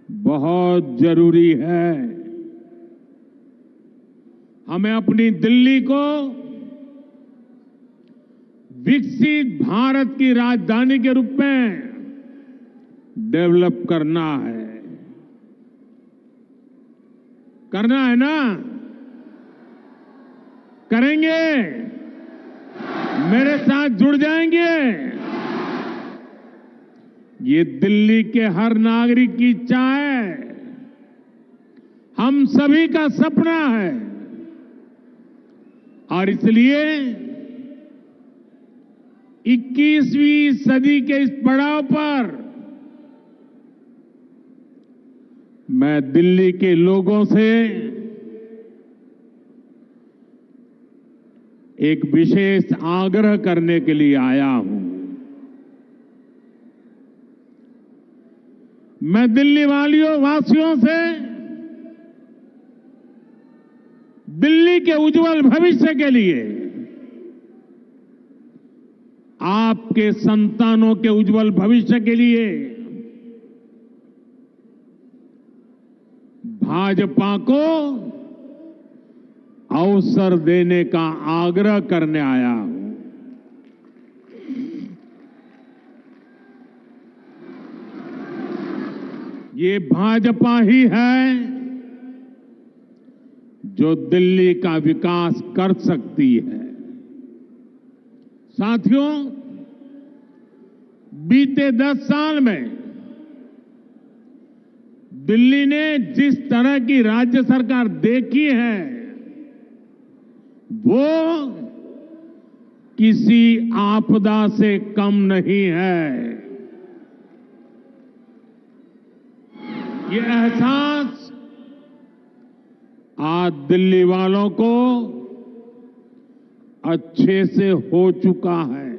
बहुत जरूरी है। हमें अपनी दिल्ली को विकसित भारत की राजधानी के रूप में डेवलप करना है। करना है ना? करेंगे? मेरे साथ जुड़ जाएंगे? ये दिल्ली के हर नागरिक की इच्छा है, हम सभी का सपना है। और इसलिए 21वीं सदी के इस पड़ाव पर मैं दिल्ली के लोगों से एक विशेष आग्रह करने के लिए आया हूं। मैं दिल्ली वासियों से दिल्ली के उज्जवल भविष्य के लिए, आपके संतानों के उज्जवल भविष्य के लिए भाजपा को अवसर देने का आग्रह करने आया हूं। ये भाजपा ही है जो दिल्ली का विकास कर सकती है। साथियों, बीते 10 साल में दिल्ली ने जिस तरह की राज्य सरकार देखी है, वो किसी आपदा से कम नहीं है। ये एहसास आज दिल्ली वालों को अच्छे से हो चुका है।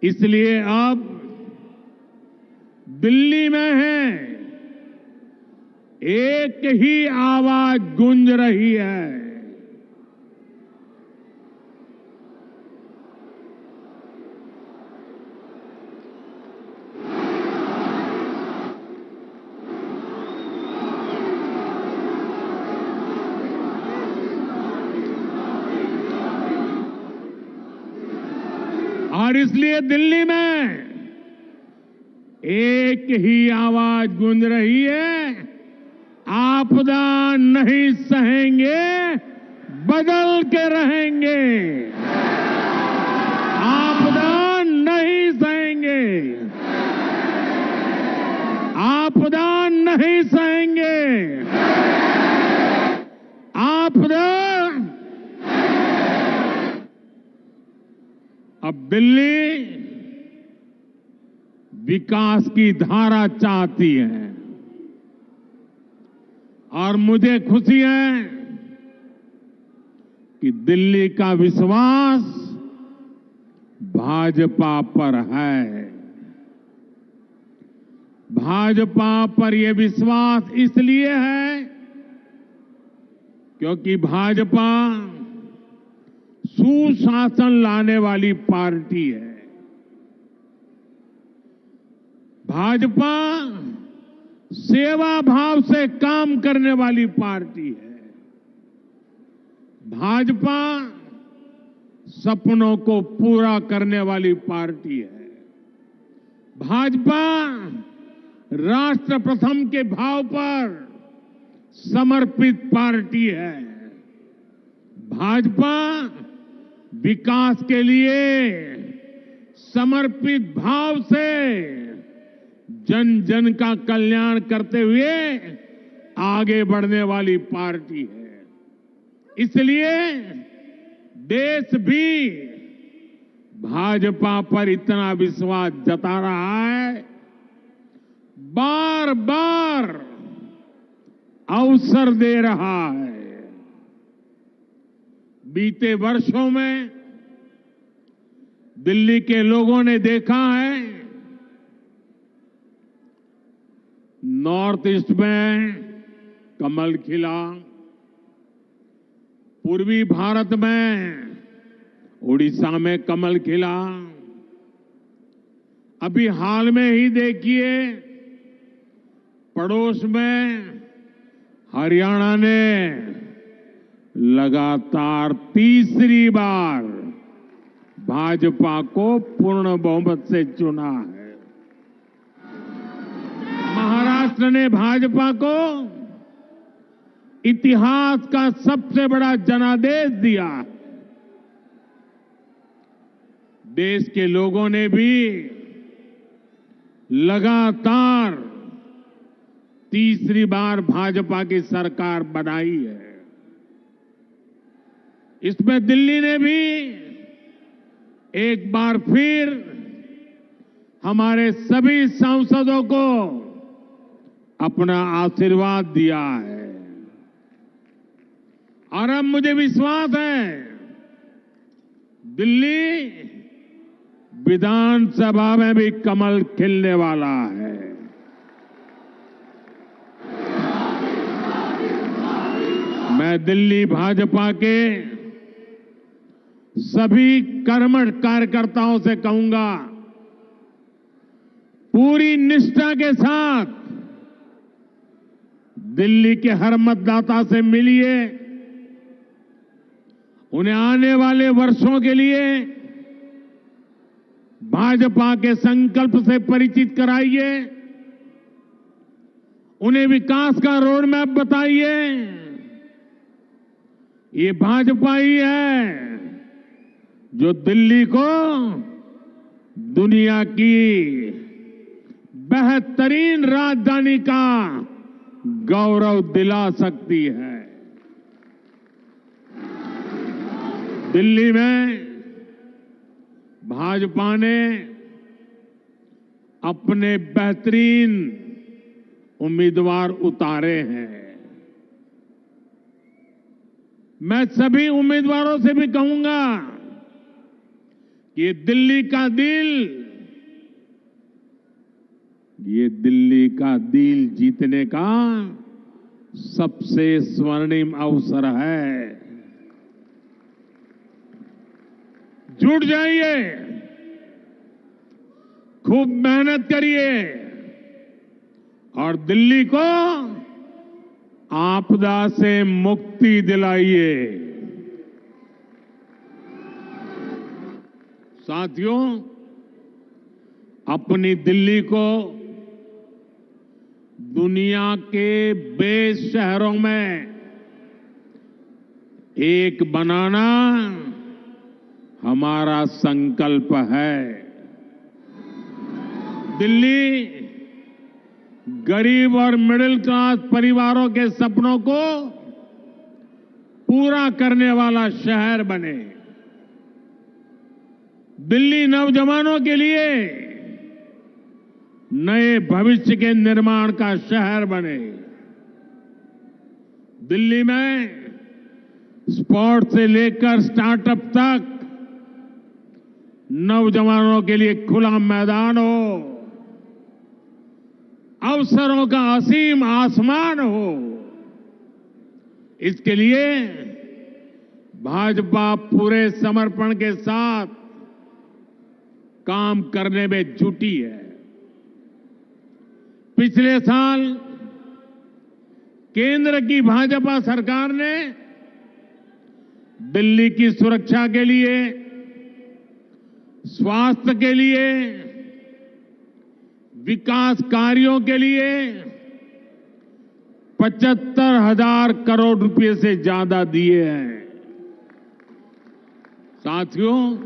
इसलिए अब दिल्ली में है एक ही आवाज गूंज रही है। और इसलिए दिल्ली में एक ही आवाज गूंज रही है, आपदा नहीं सहेंगे, बदल के रहेंगे। आपदा नहीं सहेंगे, आपदा नहीं सहेंगे, आपदा। अब दिल्ली विकास की धारा चाहती है और मुझे खुशी है कि दिल्ली का विश्वास भाजपा पर है। भाजपा पर यह विश्वास इसलिए है क्योंकि भाजपा सुशासन लाने वाली पार्टी है। भाजपा सेवा भाव से काम करने वाली पार्टी है। भाजपा सपनों को पूरा करने वाली पार्टी है। भाजपा राष्ट्र प्रथम के भाव पर समर्पित पार्टी है। भाजपा विकास के लिए समर्पित भाव से जन जन का कल्याण करते हुए आगे बढ़ने वाली पार्टी है। इसलिए देश भी भाजपा पर इतना विश्वास जता रहा है, बार बार अवसर दे रहा है। बीते वर्षों में दिल्ली के लोगों ने देखा है, नॉर्थ ईस्ट में कमल खिला, पूर्वी भारत में उड़ीसा में कमल खिला। अभी हाल में ही देखिए पड़ोस में हरियाणा ने लगातार तीसरी बार भाजपा को पूर्ण बहुमत से चुना है। महाराष्ट्र ने भाजपा को इतिहास का सबसे बड़ा जनादेश दिया। देश के लोगों ने भी लगातार तीसरी बार भाजपा की सरकार बनाई है। इसमें दिल्ली ने भी एक बार फिर हमारे सभी सांसदों को अपना आशीर्वाद दिया है और अब मुझे विश्वास है दिल्ली विधानसभा में भी कमल खिलने वाला है। मैं दिल्ली भाजपा के सभी कर्मठ कार्यकर्ताओं से कहूंगा, पूरी निष्ठा के साथ दिल्ली के हर मतदाता से मिलिए, उन्हें आने वाले वर्षों के लिए भाजपा के संकल्प से परिचित कराइए, उन्हें विकास का रोड मैप बताइए। ये भाजपा ही है जो दिल्ली को दुनिया की बेहतरीन राजधानी का गौरव दिला सकती है। दिल्ली में भाजपा ने अपने बेहतरीन उम्मीदवार उतारे हैं। मैं सभी उम्मीदवारों से भी कहूंगा कि ये दिल्ली का दिल जीतने का सबसे स्वर्णिम अवसर है। जुट जाइए, खूब मेहनत करिए और दिल्ली को आपदा से मुक्ति दिलाइए। साथियों, अपनी दिल्ली को दुनिया के बेस्ट शहरों में एक बनाना हमारा संकल्प है। दिल्ली गरीब और मिडिल क्लास परिवारों के सपनों को पूरा करने वाला शहर बने। दिल्ली नौजवानों के लिए नए भविष्य के निर्माण का शहर बने। दिल्ली में स्पोर्ट्स से लेकर स्टार्टअप तक नौजवानों के लिए खुला मैदान हो, अवसरों का असीम आसमान हो। इसके लिए भाजपा पूरे समर्पण के साथ काम करने में जुटी है। पिछले साल केंद्र की भाजपा सरकार ने दिल्ली की सुरक्षा के लिए, स्वास्थ्य के लिए, विकास कार्यों के लिए 75,000 करोड़ रुपए से ज्यादा दिए हैं। साथियों,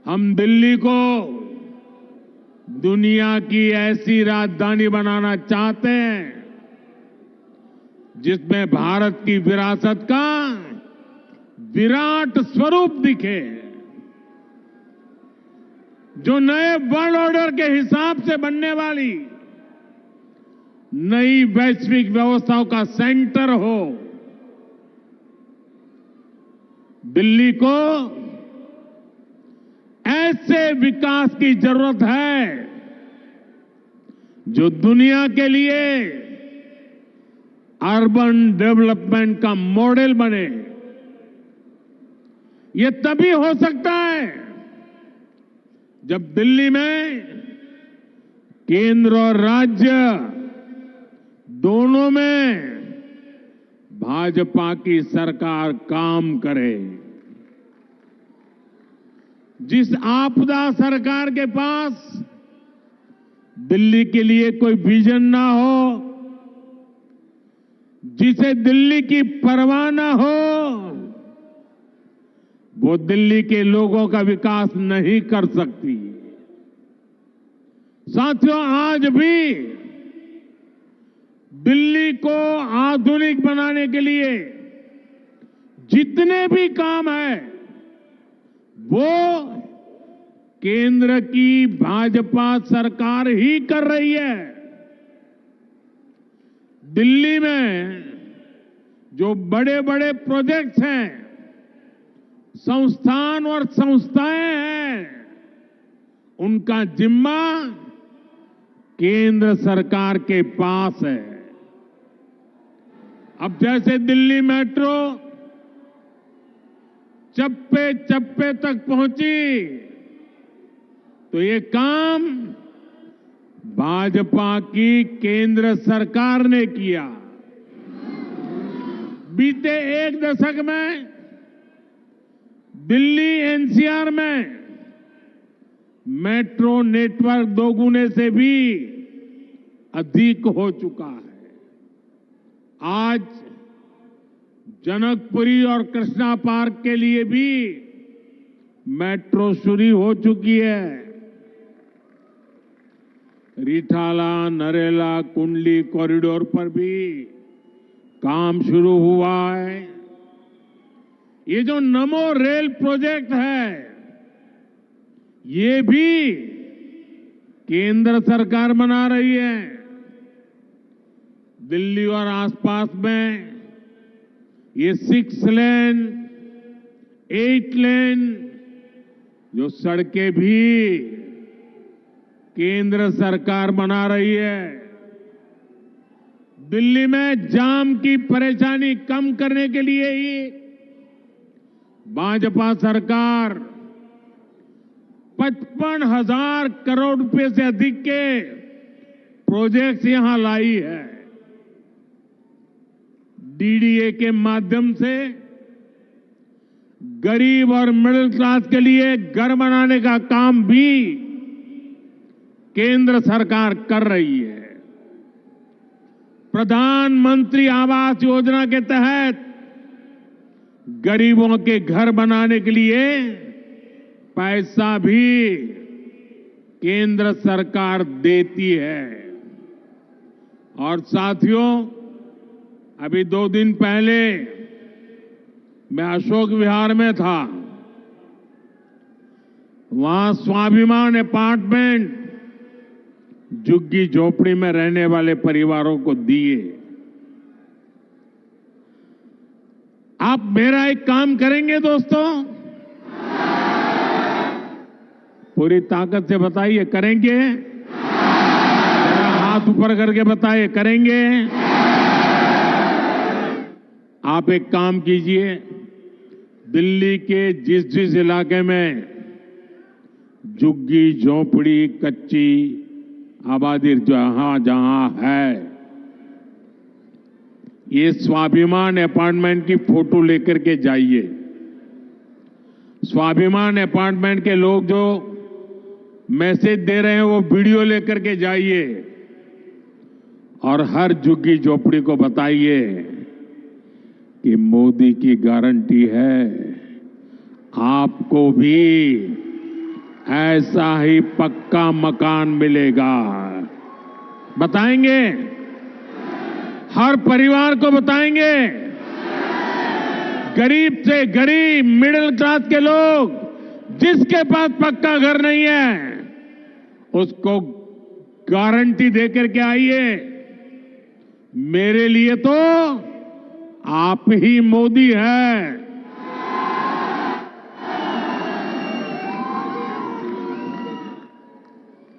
हम दिल्ली को दुनिया की ऐसी राजधानी बनाना चाहते हैं जिसमें भारत की विरासत का विराट स्वरूप दिखे, जो नए वर्ल्ड ऑर्डर के हिसाब से बनने वाली नई वैश्विक व्यवस्थाओं का सेंटर हो। दिल्ली को ऐसे विकास की जरूरत है जो दुनिया के लिए अर्बन डेवलपमेंट का मॉडल बने। ये तभी हो सकता है जब दिल्ली में केंद्र और राज्य दोनों में भाजपा की सरकार काम करे। जिस आपदा सरकार के पास दिल्ली के लिए कोई विजन ना हो, जिसे दिल्ली की परवाह ना हो, वो दिल्ली के लोगों का विकास नहीं कर सकती। साथियों, आज भी दिल्ली को आधुनिक बनाने के लिए जितने भी काम है, वो केंद्र की भाजपा सरकार ही कर रही है। दिल्ली में जो बड़े बड़े प्रोजेक्ट्स हैं, संस्थान और संस्थाएं हैं, उनका जिम्मा केंद्र सरकार के पास है। अब जैसे दिल्ली मेट्रो चप्पे चप्पे तक पहुंची, तो ये काम भाजपा की केंद्र सरकार ने किया। बीते एक दशक में दिल्ली एनसीआर में मेट्रो नेटवर्क दोगुने से भी अधिक हो चुका है। आज जनकपुरी और कृष्णा पार्क के लिए भी मेट्रो शुरू हो चुकी है। रिठाला, नरेला, कुंडली कॉरिडोर पर भी काम शुरू हुआ है। ये जो नमो रेल प्रोजेक्ट है, ये भी केंद्र सरकार बना रही है। दिल्ली और आसपास में ये 6 लेन, 8 लेन जो सड़कें भी केंद्र सरकार बना रही है। दिल्ली में जाम की परेशानी कम करने के लिए ही भाजपा सरकार 55,000 करोड़ रुपए से अधिक के प्रोजेक्ट्स यहां लाई है। डीडीए के माध्यम से गरीब और मिडिल क्लास के लिए घर बनाने का काम भी केंद्र सरकार कर रही है। प्रधानमंत्री आवास योजना के तहत गरीबों के घर बनाने के लिए पैसा भी केंद्र सरकार देती है। और साथियों, अभी 2 दिन पहले मैं अशोक विहार में था। वहां स्वाभिमान अपार्टमेंट झुग्गी झोपड़ी में रहने वाले परिवारों को दिए। आप मेरा एक काम करेंगे दोस्तों? पूरी ताकत से बताइए, करेंगे? जरा हाथ ऊपर करके बताइए, करेंगे? आप एक काम कीजिए, दिल्ली के जिस जिस इलाके में झुग्गी झोपड़ी कच्ची आबादी जहां जहां है, ये स्वाभिमान अपार्टमेंट की फोटो लेकर के जाइए। स्वाभिमान अपार्टमेंट के लोग जो मैसेज दे रहे हैं, वो वीडियो लेकर के जाइए और हर झुग्गी झोपड़ी को बताइए कि मोदी की गारंटी है, आपको भी ऐसा ही पक्का मकान मिलेगा। बताएंगे? हर परिवार को बताएंगे। गरीब से गरीब, मिडिल क्लास के लोग, जिसके पास पक्का घर नहीं है, उसको गारंटी देकर के आइए। मेरे लिए तो आप ही मोदी है।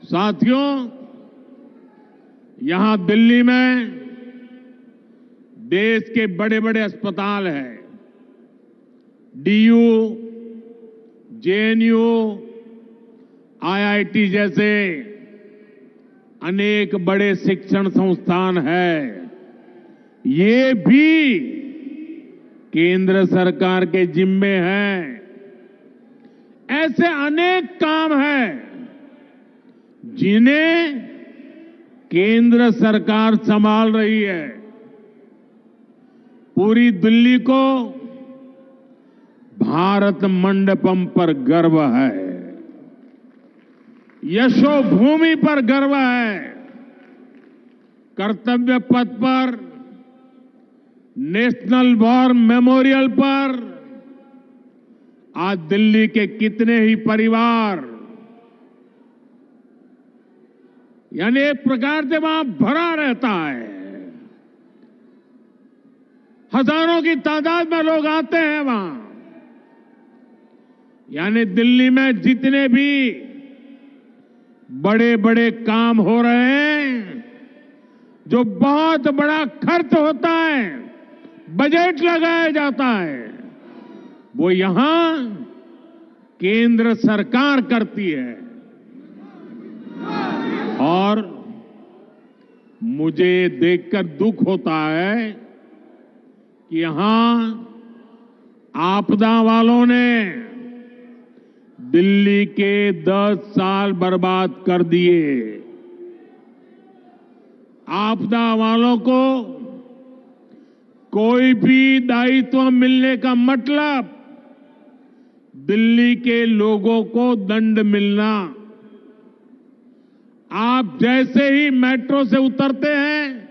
साथियों, यहां दिल्ली में देश के बड़े बड़े अस्पताल हैं। डीयू, जेएनयू, आईआईटी जैसे अनेक बड़े शिक्षण संस्थान हैं, ये भी केंद्र सरकार के जिम्मे हैं। ऐसे अनेक काम हैं जिन्हें केंद्र सरकार संभाल रही है। पूरी दिल्ली को भारत मंडपम पर गर्व है, यशोभूमि पर गर्व है। कर्तव्य पथ पर, नेशनल वॉर मेमोरियल पर आज दिल्ली के कितने ही परिवार, यानी एक प्रकार से वहां भरा रहता है। हजारों की तादाद में लोग आते हैं वहां। यानी दिल्ली में जितने भी बड़े बड़े काम हो रहे हैं, जो बहुत बड़ा खर्च होता है, बजट लगाया जाता है, वो यहां केंद्र सरकार करती है। और मुझे देखकर दुख होता है कि यहां आपदा वालों ने दिल्ली के 10 साल बर्बाद कर दिए। आपदा वालों को कोई भी दायित्व मिलने का मतलब दिल्ली के लोगों को दंड मिलना। आप जैसे ही मेट्रो से उतरते हैं,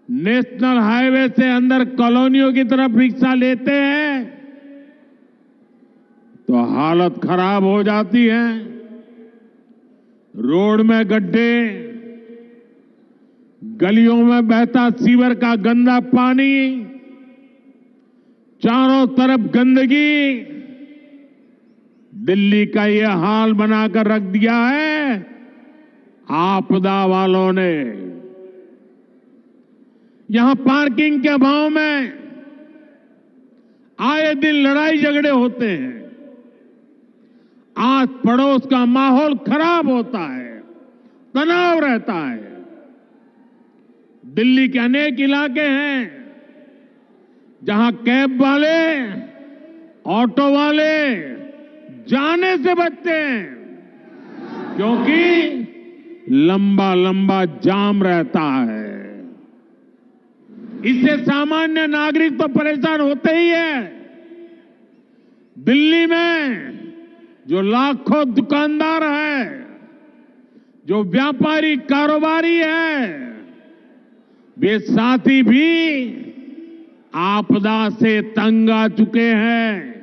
नेशनल हाईवे से अंदर कॉलोनियों की तरफ रिक्शा लेते हैं, तो हालत खराब हो जाती है। रोड में गड्ढे, गलियों में बहता सीवर का गंदा पानी, चारों तरफ गंदगी, दिल्ली का ये हाल बनाकर रख दिया है आपदा वालों ने। यहां पार्किंग के अभाव में आए दिन लड़ाई झगड़े होते हैं, आस पड़ोस का माहौल खराब होता है, तनाव रहता है। दिल्ली के अनेक इलाके हैं जहां कैब वाले, ऑटो वाले जाने से बचते हैं, क्योंकि लंबा लंबा जाम रहता है। इससे सामान्य नागरिक तो परेशान होते ही है। दिल्ली में जो लाखों दुकानदार है, जो व्यापारी कारोबारी है, वे साथी भी आपदा से तंग आ चुके हैं।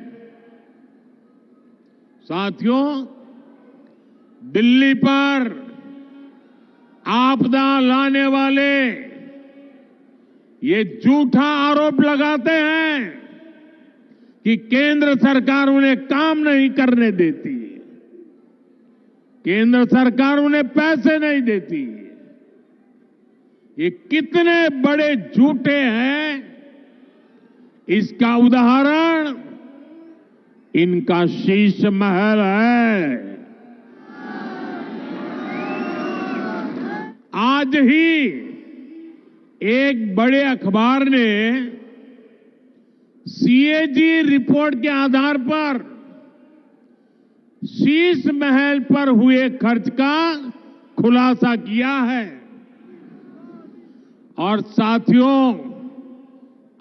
साथियों, दिल्ली पर आपदा लाने वाले ये झूठा आरोप लगाते हैं कि केंद्र सरकार उन्हें काम नहीं करने देती, केंद्र सरकार उन्हें पैसे नहीं देती। ये कितने बड़े झूठे हैं, इसका उदाहरण इनका शीश महल है। आज ही एक बड़े अखबार ने सीएजी रिपोर्ट के आधार पर शीश महल पर हुए खर्च का खुलासा किया है। और साथियों,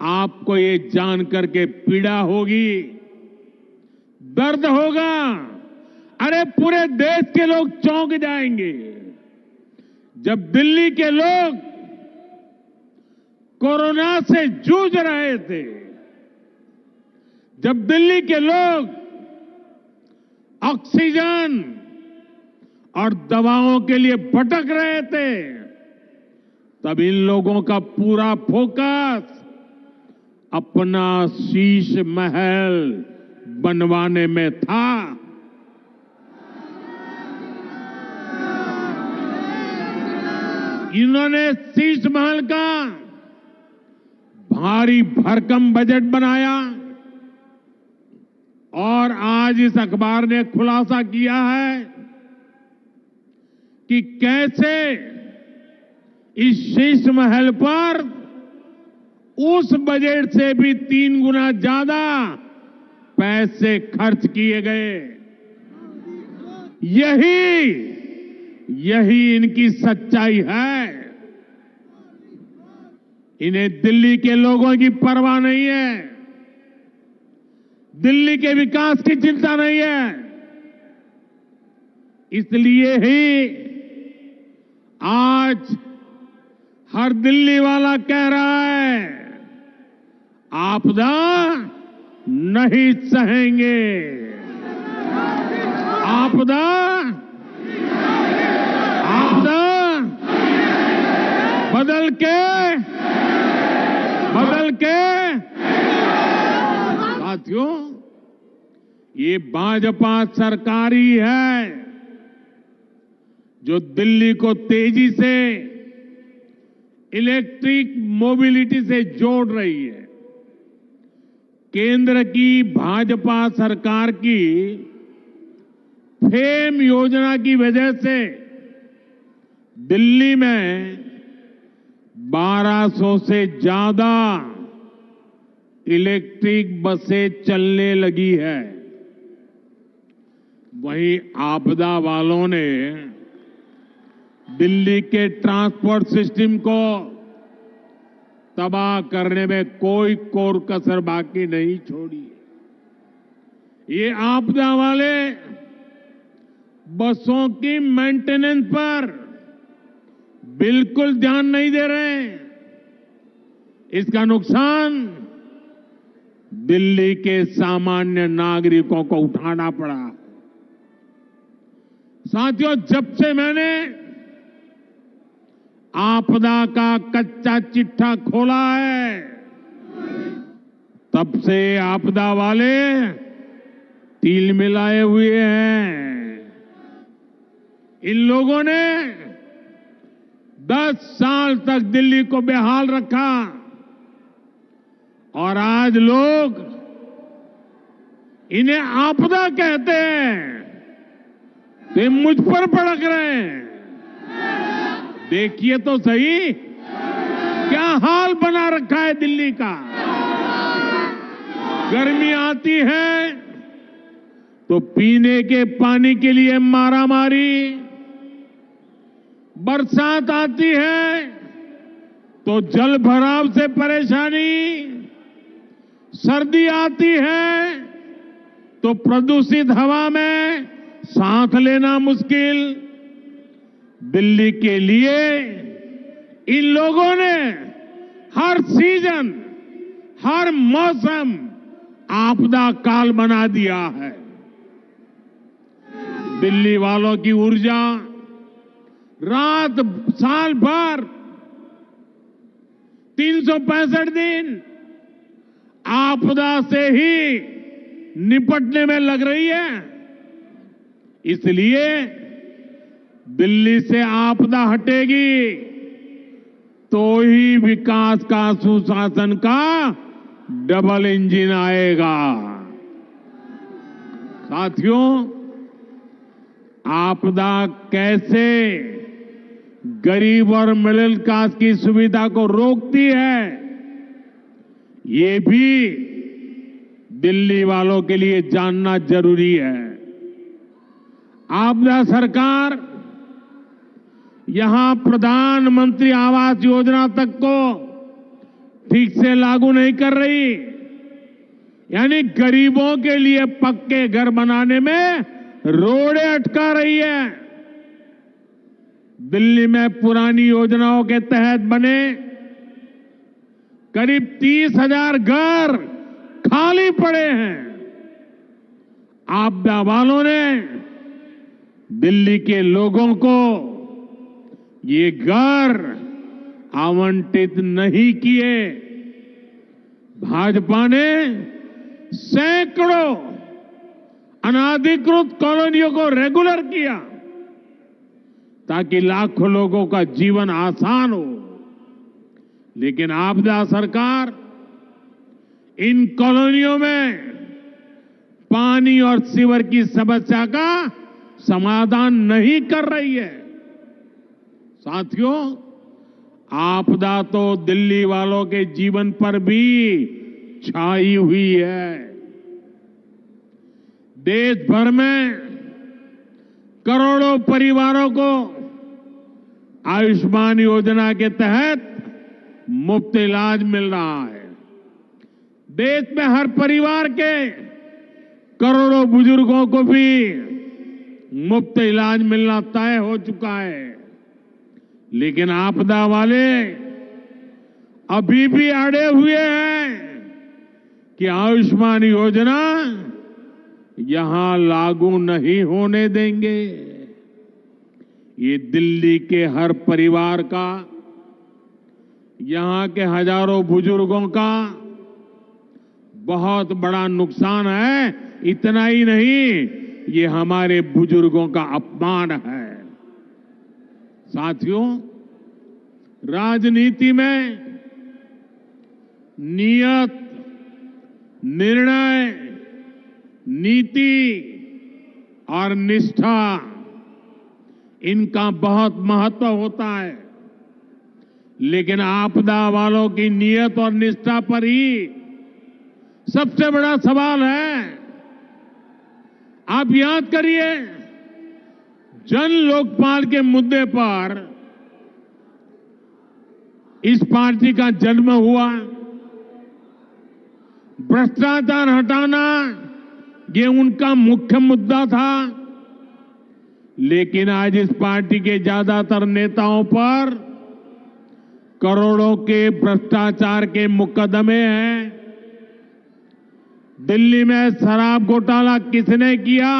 आपको ये जानकर के पीड़ा होगी, दर्द होगा। अरे पूरे देश के लोग चौंक जाएंगे जब दिल्ली के लोग कोरोना से जूझ रहे थे, जब दिल्ली के लोग ऑक्सीजन और दवाओं के लिए भटक रहे थे, तब इन लोगों का पूरा फोकस अपना शीश महल बनवाने में था। इन्होंने शीश महल का भारी भरकम बजट बनाया और आज इस अखबार ने खुलासा किया है कि कैसे इस शीश महल पर उस बजट से भी 3 गुना ज्यादा पैसे खर्च किए गए। यही इनकी सच्चाई है। इन्हें दिल्ली के लोगों की परवाह नहीं है, दिल्ली के विकास की चिंता नहीं है। इसलिए ही आज हर दिल्ली वाला कह रहा है, आपदा नहीं सहेंगे, आपदा बदल के साथियों, ये भाजपा सरकार ही है जो दिल्ली को तेजी से इलेक्ट्रिक मोबिलिटी से जोड़ रही है। केंद्र की भाजपा सरकार की फेम योजना की वजह से दिल्ली में 1200 से ज्यादा इलेक्ट्रिक बसें चलने लगी है। वहीं आपदा वालों ने दिल्ली के ट्रांसपोर्ट सिस्टम को तबाह करने में कोई कोर कसर बाकी नहीं छोड़ी। ये आपदा वाले बसों की मेंटेनेंस पर बिल्कुल ध्यान नहीं दे रहे हैं। इसका नुकसान दिल्ली के सामान्य नागरिकों को उठाना पड़ा। साथियों, जब से मैंने आपदा का कच्चा चिट्ठा खोला है, तब से आपदा वाले तिल मिलाए हुए हैं। इन लोगों ने 10 साल तक दिल्ली को बेहाल रखा और आज लोग इन्हें आपदा कहते हैं तो मुझ पर भड़क रहे हैं। देखिए तो सही क्या हाल बना रखा है दिल्ली का। गर्मी आती है तो पीने के पानी के लिए मारामारी, बरसात आती है तो जल भराव से परेशानी, सर्दी आती है तो प्रदूषित हवा में सांस लेना मुश्किल। दिल्ली के लिए इन लोगों ने हर सीजन, हर मौसम आपदा काल बना दिया है। दिल्ली वालों की ऊर्जा रात साल भर 365 दिन आपदा से ही निपटने में लग रही है। इसलिए दिल्ली से आपदा हटेगी तो ही विकास का, सुशासन का डबल इंजन आएगा। साथियों, आपदा कैसे गरीब और मिडिल क्लास की सुविधा को रोकती है, ये भी दिल्ली वालों के लिए जानना जरूरी है। आपदा सरकार यहां प्रधानमंत्री आवास योजना तक को ठीक से लागू नहीं कर रही, यानी गरीबों के लिए पक्के घर बनाने में रोड़े अटका रही है। दिल्ली में पुरानी योजनाओं के तहत बने करीब 30,000 घर खाली पड़े हैं। आपदा वालों ने दिल्ली के लोगों को ये घर आवंटित नहीं किए। भाजपा ने सैकड़ों अनाधिकृत कॉलोनियों को रेगुलर किया ताकि लाखों लोगों का जीवन आसान हो। लेकिन आपदा सरकार इन कॉलोनियों में पानी और सीवर की समस्या का समाधान नहीं कर रही है। साथियों, आपदा तो दिल्ली वालों के जीवन पर भी छाई हुई है। देश भर में करोड़ों परिवारों को आयुष्मान योजना के तहत मुफ्त इलाज मिल रहा है। देश में हर परिवार के करोड़ों बुजुर्गों को भी मुफ्त इलाज मिलना तय हो चुका है। लेकिन आपदा वाले अभी भी अड़े हुए हैं कि आयुष्मान योजना यहां लागू नहीं होने देंगे। ये दिल्ली के हर परिवार का, यहां के हजारों बुजुर्गों का बहुत बड़ा नुकसान है। इतना ही नहीं, ये हमारे बुजुर्गों का अपमान है। साथियों, राजनीति में नियत, निर्णय, नीति और निष्ठा, इनका बहुत महत्व होता है। लेकिन आपदा वालों की नियत और निष्ठा पर ही सबसे बड़ा सवाल है। आप याद करिए, जन लोकपाल के मुद्दे पर इस पार्टी का जन्म हुआ। भ्रष्टाचार हटाना ये उनका मुख्य मुद्दा था। लेकिन आज इस पार्टी के ज्यादातर नेताओं पर करोड़ों के भ्रष्टाचार के मुकदमे हैं। दिल्ली में शराब घोटाला किसने किया?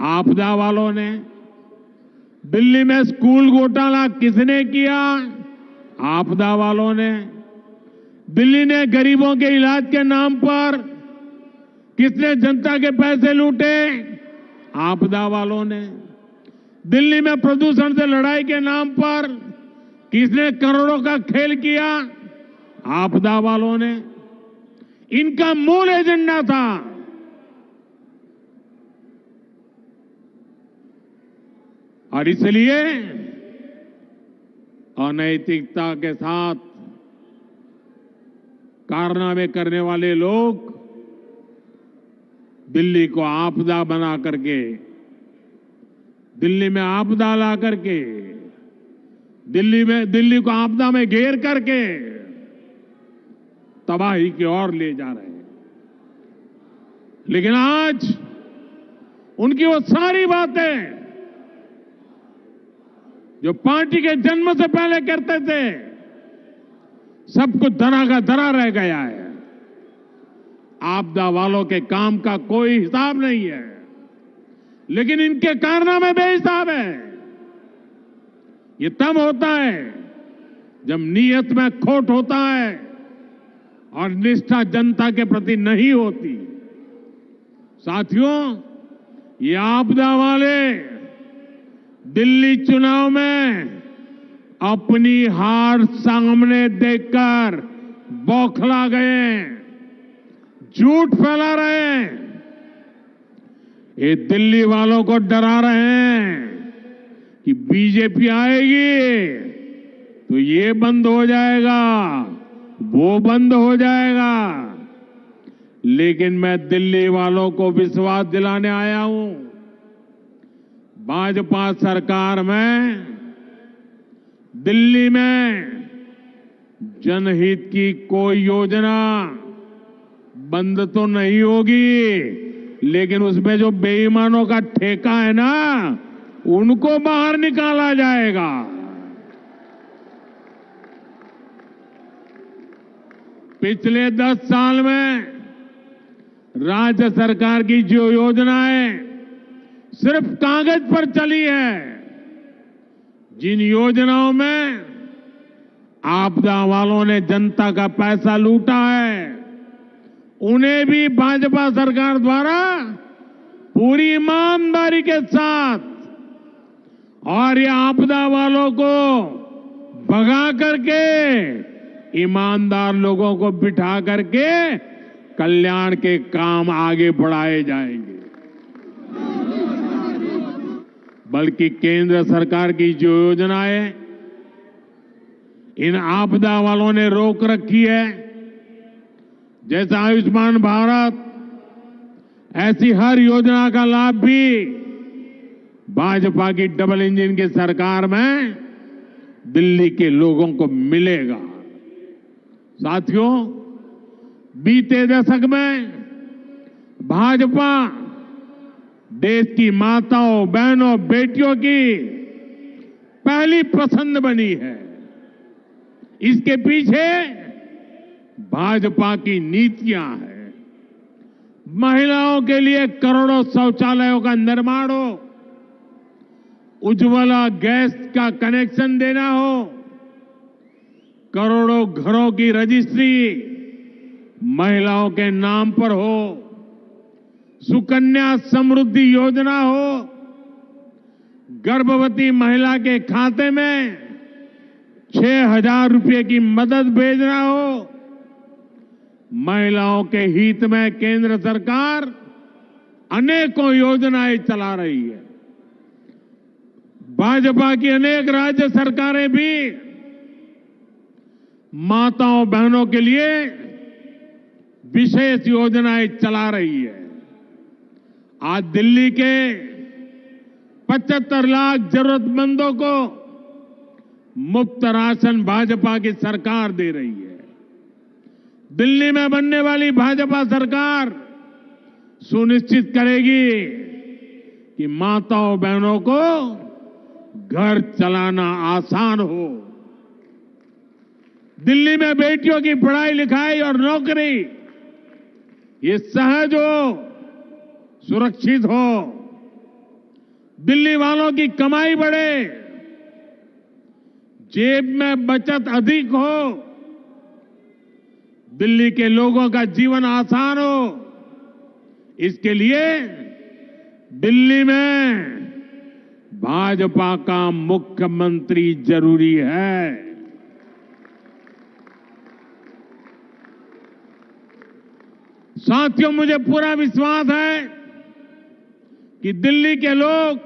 आपदा वालों ने। दिल्ली में स्कूल घोटाला किसने किया? आपदा वालों ने। दिल्ली ने गरीबों के इलाज के नाम पर किसने जनता के पैसे लूटे? आपदा वालों ने। दिल्ली में प्रदूषण से लड़ाई के नाम पर किसने करोड़ों का खेल किया? आपदा वालों ने। इनका मूल एजेंडा था और इसलिए अनैतिकता के साथ कारनामे करने वाले लोग दिल्ली को आपदा बना करके, दिल्ली में आपदा ला करके, दिल्ली को आपदा में घेर करके तबाही की ओर ले जा रहे हैं। लेकिन आज उनकी वो सारी बातें जो पार्टी के जन्म से पहले करते थे, सब कुछ धरा का धरा रह गया है। आपदा वालों के काम का कोई हिसाब नहीं है, लेकिन इनके कारनामे बेहिसाब है। ये तब होता है जब नीयत में खोट होता है और निष्ठा जनता के प्रति नहीं होती। साथियों, ये आपदा वाले दिल्ली चुनाव में अपनी हार सामने देखकर बौखला गए, झूठ फैला रहे हैं। ये दिल्ली वालों को डरा रहे हैं कि बीजेपी आएगी तो ये बंद हो जाएगा, वो बंद हो जाएगा। लेकिन मैं दिल्ली वालों को विश्वास दिलाने आया हूं, भाजपा सरकार में दिल्ली में जनहित की कोई योजना बंद तो नहीं होगी, लेकिन उसमें जो बेईमानों का ठेका है ना, उनको बाहर निकाला जाएगा। पिछले 10 साल में राज्य सरकार की जो योजनाएं सिर्फ कागज पर चली है, जिन योजनाओं में आपदा वालों ने जनता का पैसा लूटा है, उन्हें भी भाजपा सरकार द्वारा पूरी ईमानदारी के साथ और ये आपदा वालों को भगा करके ईमानदार लोगों को बिठा करके कल्याण के काम आगे बढ़ाए जाएंगे। बल्कि केंद्र सरकार की जो योजनाएं इन आपदा वालों ने रोक रखी है, जैसे आयुष्मान भारत, ऐसी हर योजना का लाभ भी भाजपा की डबल इंजन की सरकार में दिल्ली के लोगों को मिलेगा। साथियों, बीते दशक में भाजपा देश की माताओं, बहनों, बेटियों की पहली पसंद बनी है। इसके पीछे भाजपा की नीतियां हैं। महिलाओं के लिए करोड़ों शौचालयों का निर्माण हो, उज्ज्वला गैस का कनेक्शन देना हो, करोड़ों घरों की रजिस्ट्री महिलाओं के नाम पर हो, सुकन्या समृद्धि योजना हो, गर्भवती महिला के खाते में 6,000 रुपए की मदद भेजना हो। महिलाओं के हित में केंद्र सरकार अनेकों योजनाएं चला रही है। भाजपा की अनेक राज्य सरकारें भी माताओं, बहनों के लिए विशेष योजनाएं चला रही है। आज दिल्ली के 75 लाख जरूरतमंदों को मुफ्त राशन भाजपा की सरकार दे रही है। दिल्ली में बनने वाली भाजपा सरकार सुनिश्चित करेगी कि माताओं, बहनों को घर चलाना आसान हो। दिल्ली में बेटियों की पढ़ाई लिखाई और नौकरी ये सहज हो, सुरक्षित हो। दिल्ली वालों की कमाई बढ़े, जेब में बचत अधिक हो, दिल्ली के लोगों का जीवन आसान हो। इसके लिए दिल्ली में भाजपा का मुख्यमंत्री जरूरी है। साथियों, मुझे पूरा विश्वास है कि दिल्ली के लोग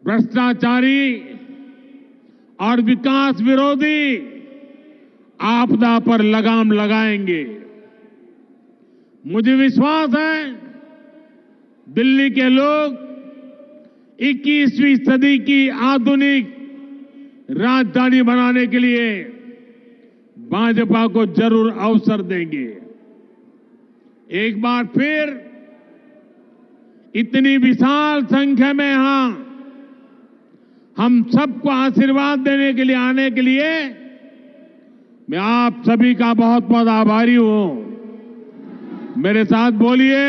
भ्रष्टाचारी और विकास विरोधी आपदा पर लगाम लगाएंगे। मुझे विश्वास है दिल्ली के लोग 21वीं सदी की आधुनिक राजधानी बनाने के लिए भाजपा को जरूर अवसर देंगे। एक बार फिर इतनी विशाल संख्या में यहां हम सबको आशीर्वाद देने के लिए आने के लिए मैं आप सभी का बहुत बहुत आभारी हूं। मेरे साथ बोलिए,